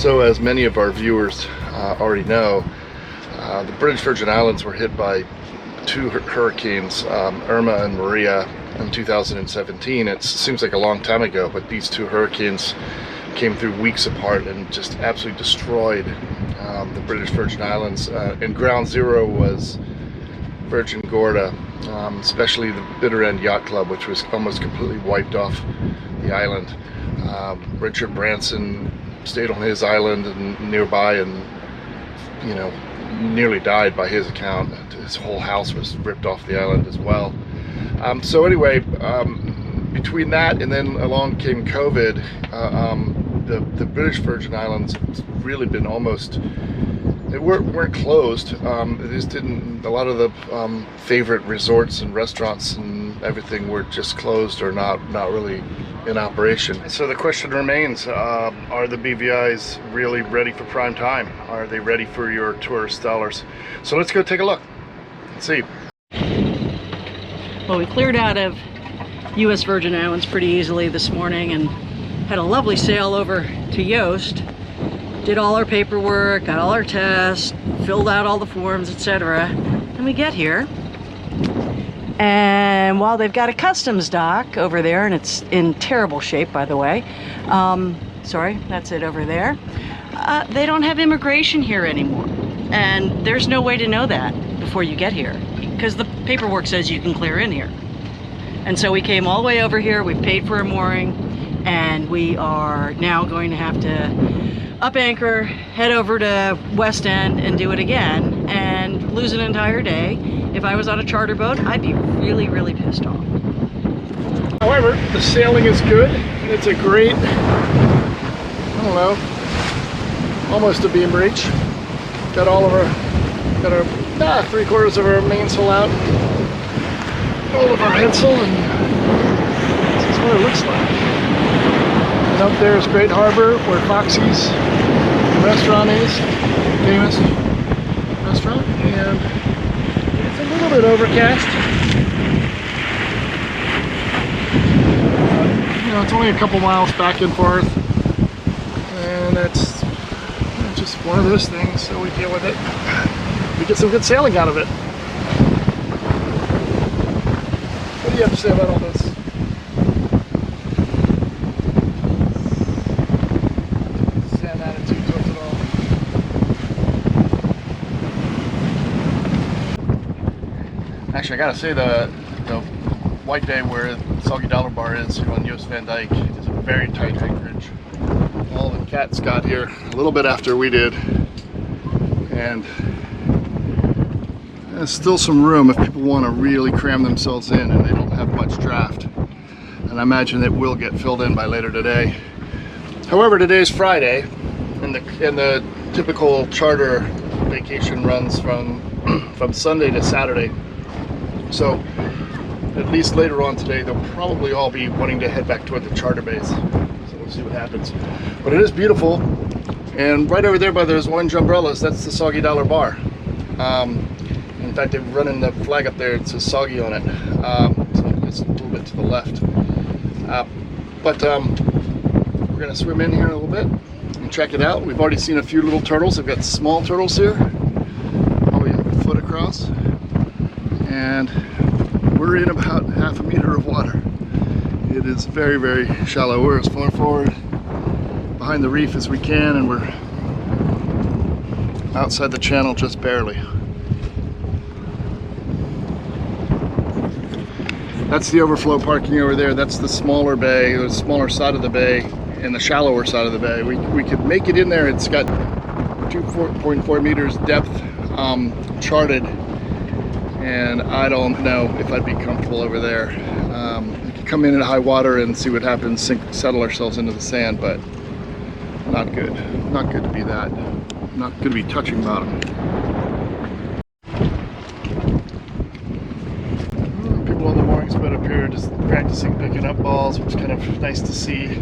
So as many of our viewers already know, the British Virgin Islands were hit by two hurricanes, Irma and Maria, in 2017. It seems like a long time ago, but these two hurricanes came through weeks apart and just absolutely destroyed the British Virgin Islands. And ground zero was Virgin Gorda, especially the Bitter End Yacht Club, which was almost completely wiped off the island. Richard Branson stayed on his island and nearby, and you know, nearly died by his account. His whole house was ripped off the island as well. So anyway, between that and then along came COVID, the British Virgin Islands have really been almost, they weren't closed. They just didn't, a lot of the favorite resorts and restaurants and everything were just closed or not really in operation. So the question remains, are the BVIs really ready for prime time? Are they ready for your tourist dollars? So let's go take a look. Let's see. Well, we cleared out of US Virgin Islands pretty easily this morning and had a lovely sail over to Yoast. Did all our paperwork, got all our tests, filled out all the forms, etc. And we get here, and while they've got a customs dock over there, and it's in terrible shape, by the way, sorry, that's it over there, they don't have immigration here anymore. And there's no way to know that before you get here, because the paperwork says you can clear in here. And so we came all the way over here, we've paid for a mooring, and we are now going to have to up anchor, head over to West End and do it again, and lose an entire day. If I was on a charter boat, I'd be really, really pissed off. However, the sailing is good, and it's a great, I don't know, almost a beam reach. Got all of our, got our 3/4 of our mainsail out, all of our headsail, and this is what it looks like. And up there is Great Harbor, where Foxy's restaurant is, famous restaurant, and it's a little bit overcast. You know, it's only a couple miles back and forth, and it's just one of those things, so we deal with it. We get some good sailing out of it. What do you have to say about all this? Sand attitude towards it all. Actually, I gotta say the White Bay where Soggy Dollar Bar is on Joost Van Dyke is a very tight anchorage. All the cats got here a little bit after we did, and there's still some room if people want to really cram themselves in and they don't have much draft. And I imagine it will get filled in by later today. However, today's Friday, and the typical charter vacation runs from Sunday to Saturday. So at least later on today, they'll probably all be wanting to head back toward the charter base. So we'll see what happens. But it is beautiful, and right over there by those orange umbrellas, that's the Soggy Dollar Bar. In fact, they've running the flag up there. It says Soggy on it. So it's a little bit to the left. But we're gonna swim in here a little bit and check it out. We've already seen a few little turtles. I've got small turtles here, probably a foot across, and we're in about half a meter of water. It is very, very shallow. We're as far forward behind the reef as we can, and we're outside the channel just barely. That's the overflow parking over there. That's the smaller bay, the smaller side of the bay, and the shallower side of the bay. We could make it in there. It's got 2.4 meters depth charted, and I don't know if I'd be comfortable over there. We could come in at high water and see what happens, settle ourselves into the sand, but not good. Not good to be that. Not good to be touching bottom. But up here just practicing picking up balls, which is kind of nice to see.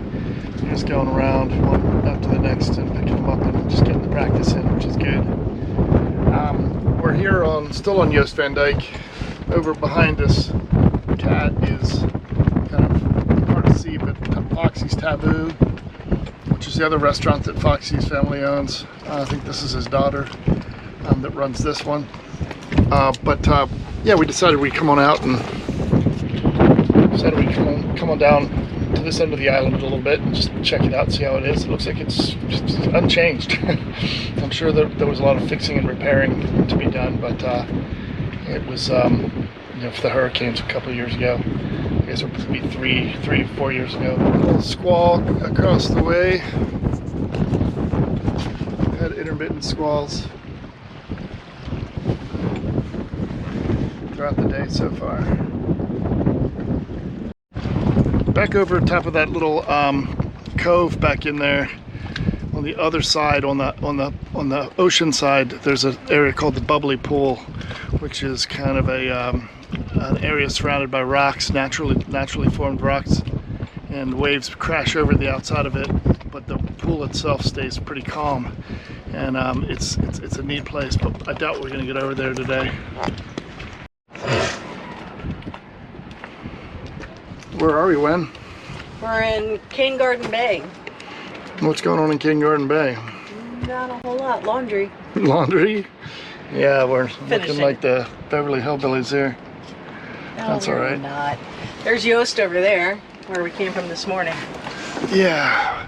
Just going around one after the next and picking them up and just getting the practice in, which is good. We're here still on Joost Van Dyke. Over behind us, cat is kind of hard to see, but Foxy's Taboo. which is the other restaurant that Foxy's family owns. I think this is his daughter that runs this one. Yeah, we decided we'd come on out and come on down to this end of the island a little bit and just check it out, see how it is. It looks like it's just unchanged. I'm sure that there was a lot of fixing and repairing to be done, but it was, you know, for the hurricanes a couple of years ago. I guess it would be three, 4 years ago. A little squall across the way. Had intermittent squalls throughout the day so far. Back over top of that little cove back in there, on the other side, on the ocean side, there's an area called the Bubbly Pool, which is kind of an area surrounded by rocks, naturally formed rocks, and waves crash over the outside of it, but the pool itself stays pretty calm, and it's a neat place, but I doubt we're going to get over there today. Where are we, Wen? We're in Cane Garden Bay. What's going on in Cane Garden Bay? Not a whole lot. Laundry. Laundry? Yeah, we're Finishing. looking like the Beverly Hillbillies here. No, that's all right. Not. There's Yost over there, where we came from this morning. Yeah,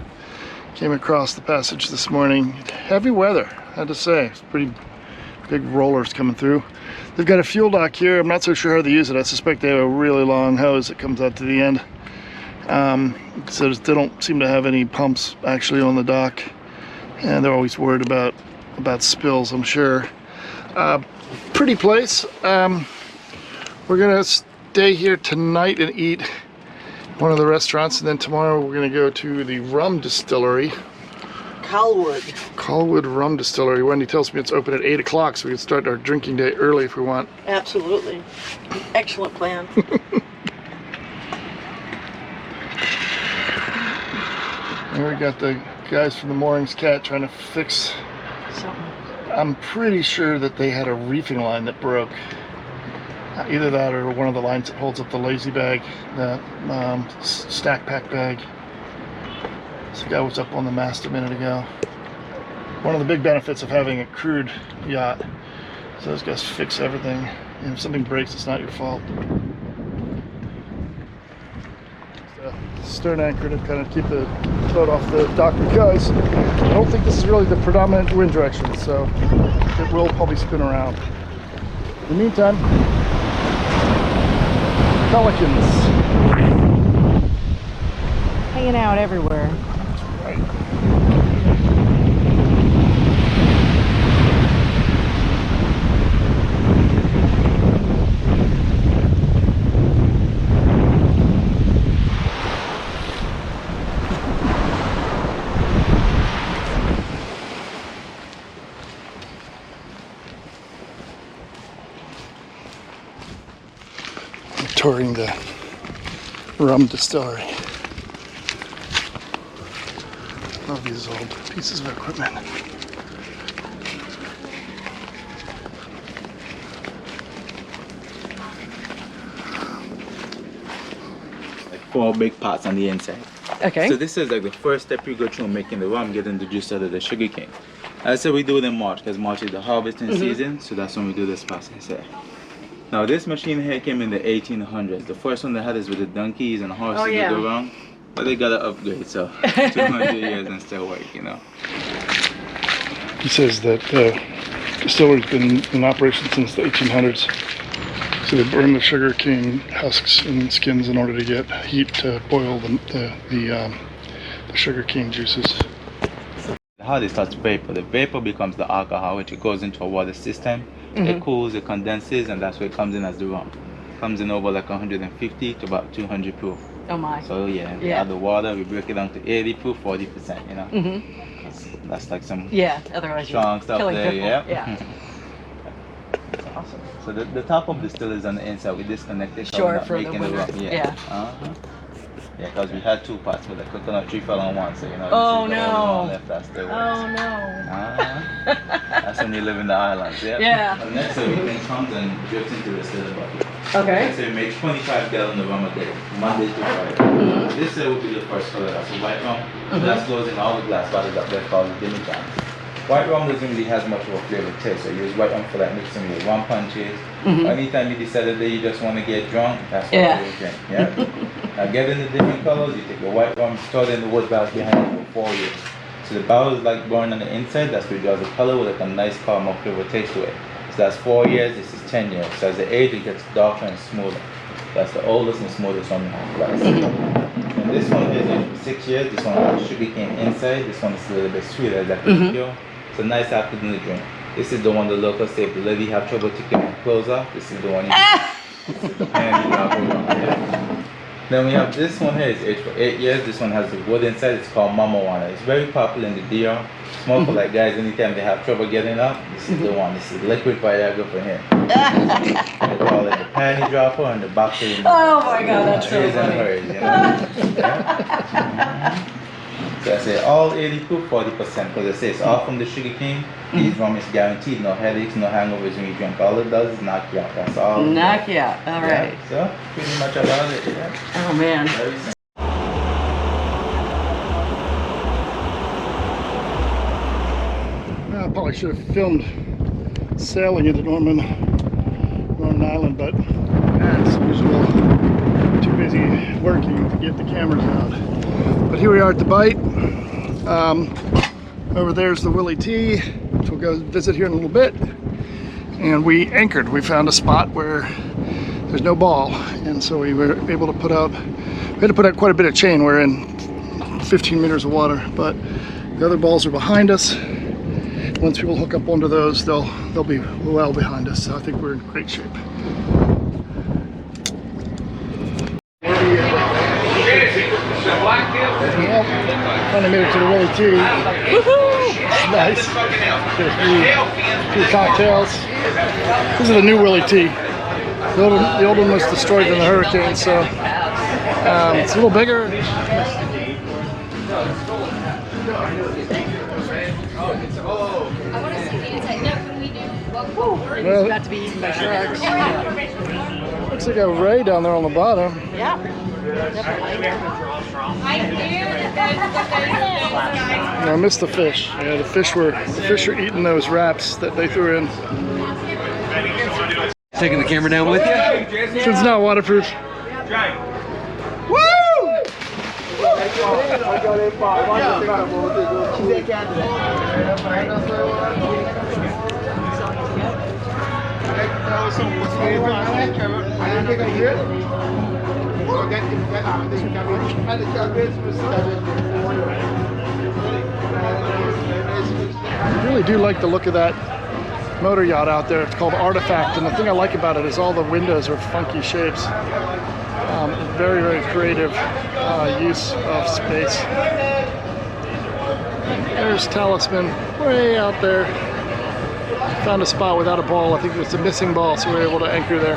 came across the passage this morning. Heavy weather, I had to say. It's pretty big rollers coming through. They've got a fuel dock here. I'm not so sure how they use it. I suspect they have a really long hose that comes out to the end. So they don't seem to have any pumps actually on the dock, and they're always worried about spills, I'm sure. Pretty place. We're gonna stay here tonight and eat one of the restaurants, and then tomorrow we're gonna go to the rum distillery. Callwood Rum Distillery. Wendy tells me it's open at 8 o'clock, so we can start our drinking day early if we want. Absolutely. Excellent plan. And we got the guys from the Moorings Cat trying to fix Something. I'm pretty sure that they had a reefing line that broke. Either that or one of the lines that holds up the lazy bag, the stack pack bag. This guy was up on the mast a minute ago. One of the big benefits of having a crewed yacht is those guys fix everything. And if something breaks, it's not your fault. Stern anchor to kind of keep the boat off the dock, because I don't think this is really the predominant wind direction, so it will probably spin around. In the meantime, pelicans Hanging out everywhere. right. Touring the rum distillery. Love these old pieces of equipment. Like 4 big pots on the inside. Okay. So this is like the first step you go through making the rum, getting the juice out of the sugar cane. I said we do it in March, because March is the harvesting season, so that's when we do this process here. Now this machine here came in the 1800s. The first one they had is with the donkeys and horses that go around, but they got to upgrade, so 200 years and still work, you know. He says that the distillery's been in operation since the 1800s. So they burn the sugar cane husks and skins in order to get heat to boil the sugar cane juices. How they start to vapor. The vapor becomes the alcohol, which it goes into a water system. It cools, it condenses, and that's where it comes in as the rum. Comes in over like 150 to about 200 proof. Oh my. So yeah, we add the water, we break it down to 80 proof, 40%, you know. That's like some otherwise strong you're stuff killing there, people. yeah. That's awesome. So the top of the still is on the inside. We disconnect it, so Sure, we're not for the making the winter. rum. Yeah. Yeah, because we had 2 pots, but the coconut tree fell on one, so you know. Oh this is the only no. one left that still works. Oh no. That's when you live in the islands, yeah. Yeah. And next everything comes and drifts into the still bucket. Okay. So we make 25 gallons of rum a day, Monday to Friday. This will be the first color. That's a white rum. That goes in all the glass bottles up there called the demi-john. White rum doesn't really have much of a flavor taste, so you use white rum for like mixing with rum punches. Anytime you decide that you just want to get drunk, that's what you drink. Yeah. Now getting the different colors, you take the white rum, store it in the wood barrels behind it for 4 years. So the barrel is like burn on the inside, that's where it draws the color with like a nice caramel flavor taste to it. So that's 4 years, this is 10 years. So as the age, it gets darker and smoother. That's the oldest and smoothest one we have glass. And this one is aged for 6 years. This one has sugar cane inside. This one is a little bit sweeter, like pure. It's a nice afternoon drink. This is the one the locals say if the lady have trouble taking her clothes off, this is the one you Then we have this one here, it's aged for 8 years. This one has the wood inside, it's called Mama Wanna. It's very popular in the DR. Small for like guys anytime they have trouble getting up. This is the one. This is liquid Viagra for him. They call it the panty dropper and the boxer. Oh my god, that's so funny. Hers, you know? So I say all 80 proof, 40%, because I say it's all from the sugar cane. These rum is guaranteed, no headaches, no hangovers when you drink. All it does is knock you out. That's all. Knock you out. All right. So pretty much about it. Yeah. Oh man. Very simple. I probably should have filmed sailing into Norman Island, but as usual, too busy working to get the cameras out. But here we are at the Bight. Over there's the Willy T, which we'll go visit here in a little bit. And we anchored. We found a spot where there's no ball, and so we were able to put out. We had to put out quite a bit of chain. We're in 15 meters of water, but the other balls are behind us. Once people hook up onto those, they'll be well behind us. So I think we're in great shape. Well, finally made it to the Willy T. It's nice. Get a few cocktails. This is the new Willy T. The old one was destroyed in the hurricane, so it's a little bigger. Well, it's about to be eaten by sharks. Looks like a ray down there on the bottom. Yeah. I missed the fish. Yeah, the fish are eating those wraps that they threw in. Taking the camera down with you? It's not waterproof. Woo! I really do like the look of that motor yacht out there. It's called Artifact, and the thing I like about it is all the windows are funky shapes. Very, very creative use of space. There's Talisman way out there. Found a spot without a ball. I think it was a missing ball, so we were able to anchor there.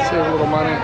Save a little money.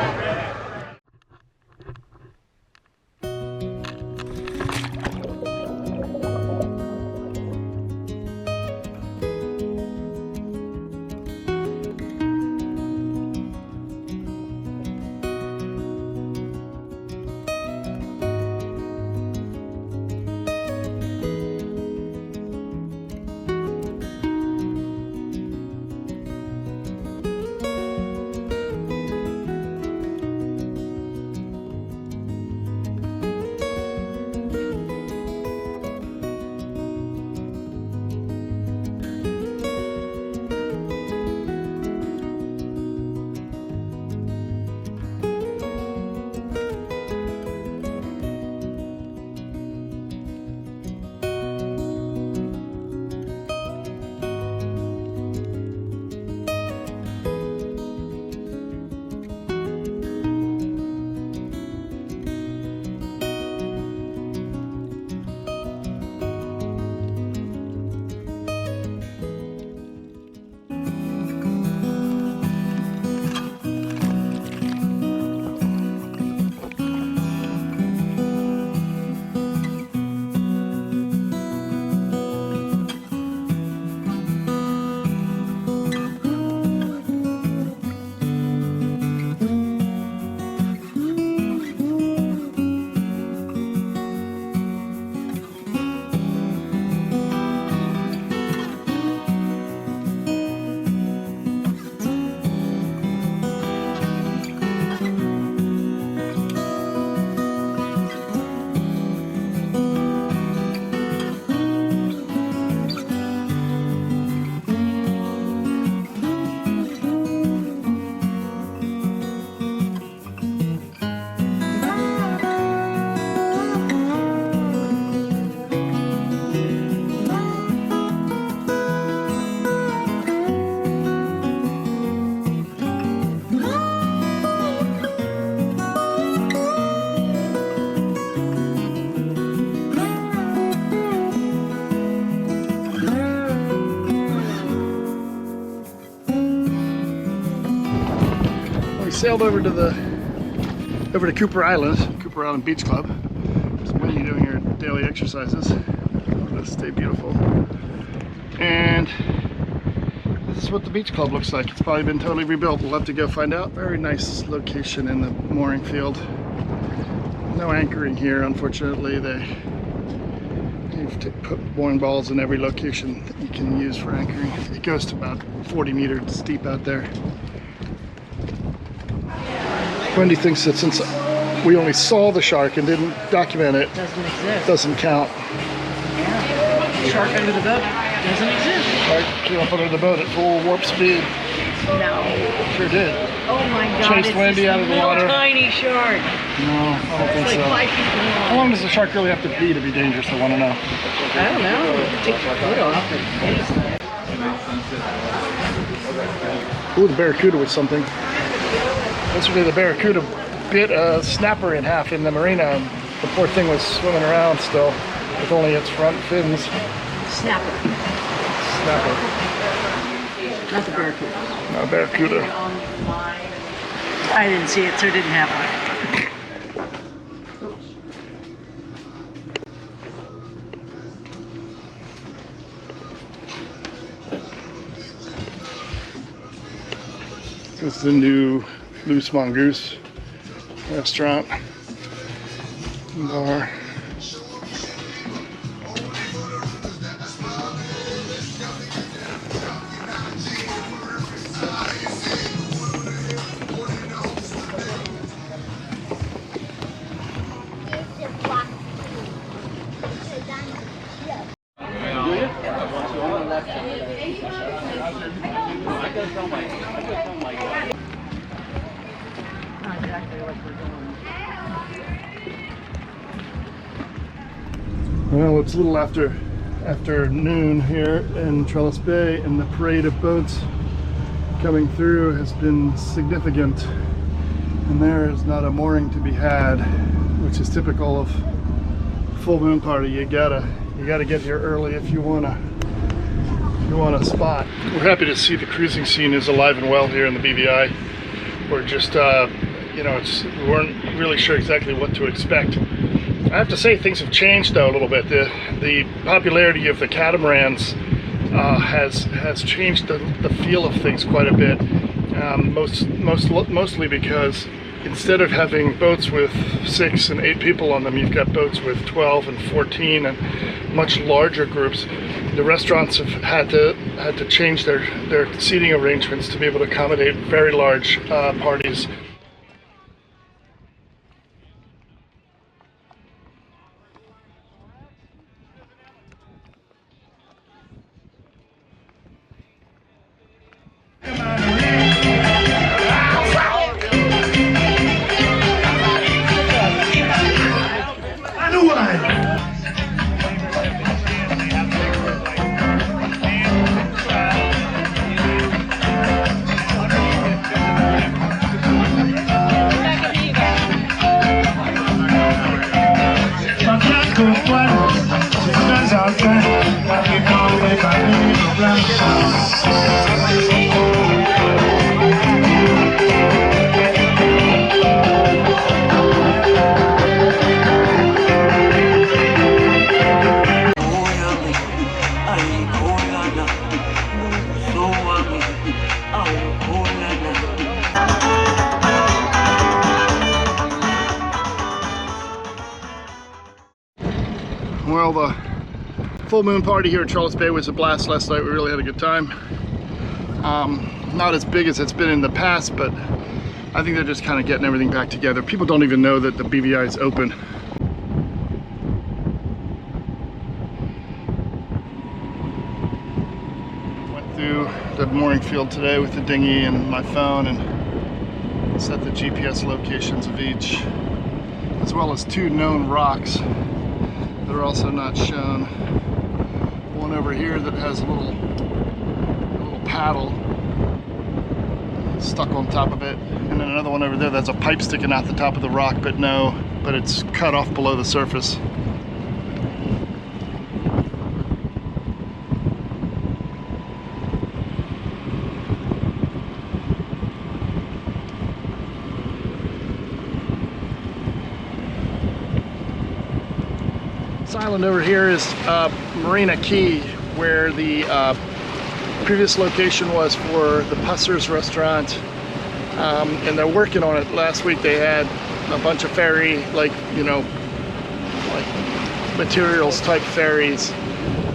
sailed over to Cooper Island Beach Club. So when you're doing your daily exercises, it'll stay beautiful. And this is what the beach club looks like. It's probably been totally rebuilt. We'll have to go find out. Very nice location in the mooring field. No anchoring here, unfortunately. They've put mooring balls in every location that you can use for anchoring. It goes to about 40 meters deep out there. Wendy thinks that since we only saw the shark and didn't document it, Doesn't doesn't count. Yeah. Shark under the boat doesn't exist. Shark came up under the boat at full warp speed. No. Sure did. Oh my God. Chased it's Wendy this out of the little water. tiny shark. No, I don't think It's like so. 5 feet long. How long does the shark really have to be dangerous? I want to know. I don't know. Take your foot off and Ooh, the barracuda was something. Yesterday the barracuda bit a snapper in half in the marina, and the poor thing was swimming around still with only its front fins. snapper. Snapper. Not the barracuda. No, barracuda. I didn't see it, so it didn't happen. This is the new Loose Mongoose restaurant and bar. Well, it's a little after noon here in Trellis Bay, and the parade of boats coming through has been significant, and there is not a mooring to be had, which is typical of full moon party. You gotta get here early if you want a spot. We're happy to see the cruising scene is alive and well here in the BVI. We're just we weren't really sure exactly what to expect. I have to say things have changed though a little bit. The popularity of the catamarans has changed the feel of things quite a bit. Mostly because instead of having boats with 6 and 8 people on them, you've got boats with 12 and 14 and much larger groups. The restaurants have had to change their seating arrangements to be able to accommodate very large parties. Well, the full moon party here at Trellis Bay was a blast last night. We really had a good time. Not as big as it's been in the past, but I think they're just kind of getting everything back together. People don't even know that the BVI is open. Went through the mooring field today with the dinghy and my phone and set the GPS locations of each, as well as 2 known rocks that are also not shown. One over here that has a little paddle stuck on top of it, and then another one over there that's a pipe sticking out the top of the rock, but it's cut off below the surface. This island over here is Marina Key, where the previous location was for the Pusser's restaurant, and they're working on it. Last week they had a bunch of ferry, like, you know, like materials type ferries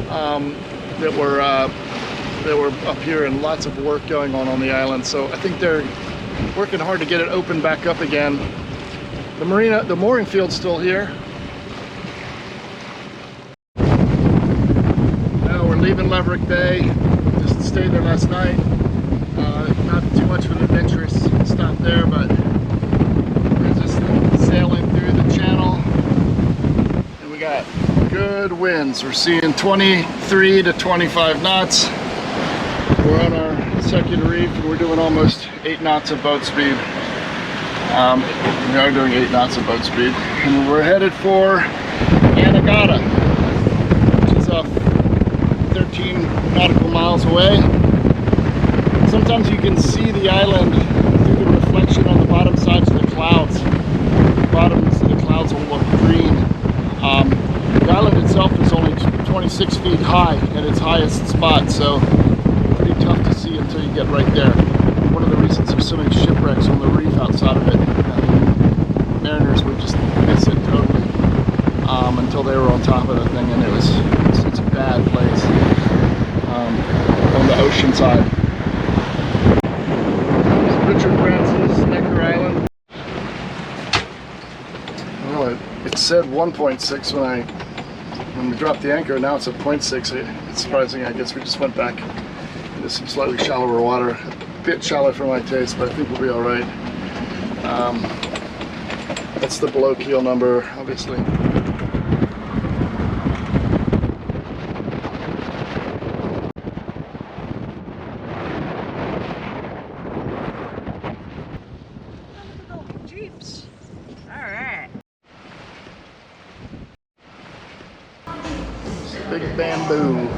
that were up here, and lots of work going on the island. So I think they're working hard to get it open back up again. The mooring field's still here. Now we're leaving Leverick Bay. Just stayed there last night. Not too much of an adventurous stop there, but we're just sailing through the channel, and we got good winds. We're seeing 23 to 25 knots. We're on our second reef, and we're doing almost 8 knots of boat speed. We are doing 8 knots of boat speed, and we're headed for Anegada, which is 13 nautical miles away. Sometimes you can see the island through the reflection on the bottom sides of the clouds. The bottoms of the clouds will look green. The island itself is only 26 feet high at its highest spot, so pretty tough to see until you get right there. One of the reasons there's so many shipwrecks on the reef outside of it, mariners would just miss it totally until they were on top of the thing, and it's a bad place on the ocean side. Richard Branson's Necker Island. Well, it said 1.6 when we dropped the anchor. Now it's at 0.6. It's surprising. I guess we just went back into some slightly shallower water. A bit shallow for my taste, but I think we'll be all right. That's the below keel number, obviously. Jeeps. All right. Big Banboo.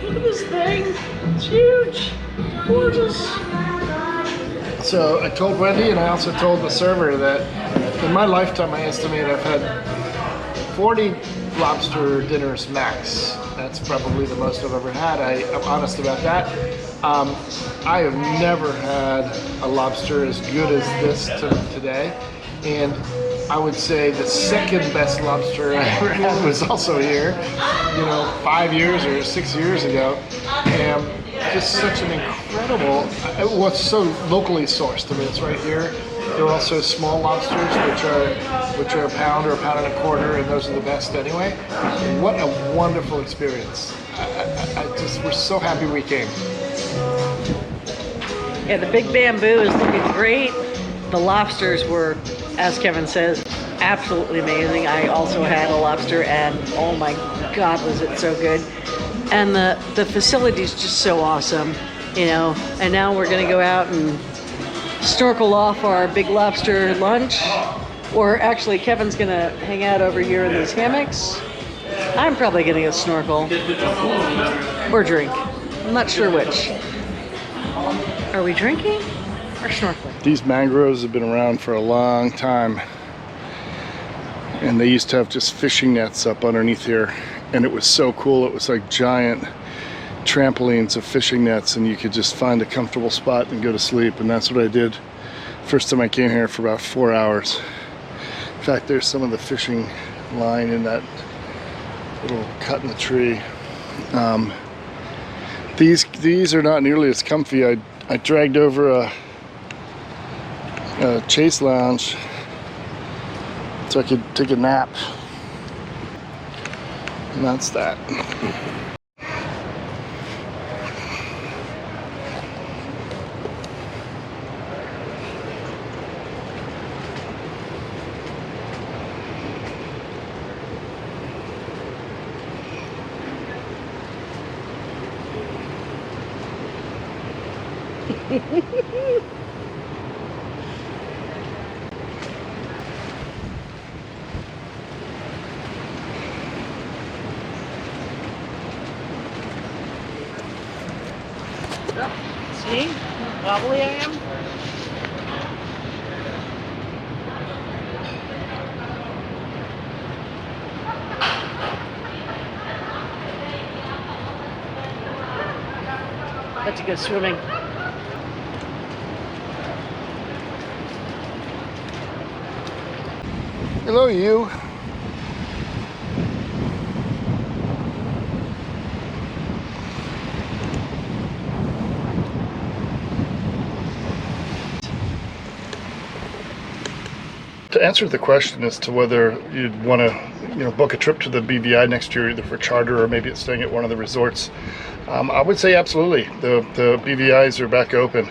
Look at this thing. It's huge. Gorgeous. So I told Wendy, and I also told the server, that in my lifetime I estimate I've had 40 lobster dinners max. That's probably the most I've ever had. I'm honest about that. I have never had a lobster as good as this today, and I would say the second best lobster I ever had was also here, 5 years or 6 years ago, and just such an incredible, well, it's so locally sourced. I mean, it's right here. There are also small lobsters, which are a pound or a pound and a quarter, and those are the best anyway. What a wonderful experience. We're so happy we came. Yeah, the Big Banboo is looking great. The lobsters were, as Kevin says, absolutely amazing. I also had a lobster, and oh my God, was it so good. And the facility's just so awesome, and now we're gonna go out and snorkel off our big lobster lunch, or actually Kevin's gonna hang out over here in these hammocks. I'm probably gonna go snorkel or drink. I'm not sure which. Are we drinking or snorkeling? These mangroves have been around for a long time, and they used to have just fishing nets up underneath here, and it was so cool. It was like giant trampolines of fishing nets, and you could just find a comfortable spot and go to sleep, and that's what I did first time I came here for about 4 hours. In fact, there's some of the fishing line in that little cut in the tree. These are not nearly as comfy. I dragged over a chase lounge so I could take a nap, and that's that. See? wobbly I am? That's to go swimming. Hello, you. To answer the question as to whether you'd want to, book a trip to the BVI next year, either for charter or maybe it's staying at one of the resorts, I would say absolutely. The BVIs are back open.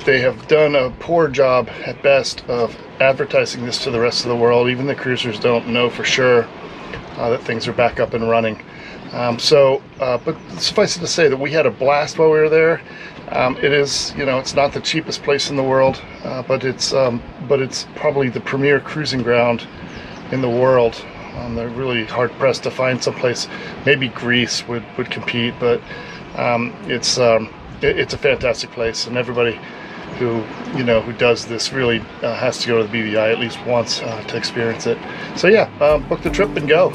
They have done a poor job at best of advertising this to the rest of the world. Even the cruisers don't know for sure that things are back up and running. But suffice it to say that we had a blast while we were there. It is, it's not the cheapest place in the world, but it's probably the premier cruising ground in the world. They're really hard pressed to find someplace. Maybe Greece would compete, but it's a fantastic place, and everybody who does this really has to go to the BVI at least once to experience it. So yeah, book the trip and go.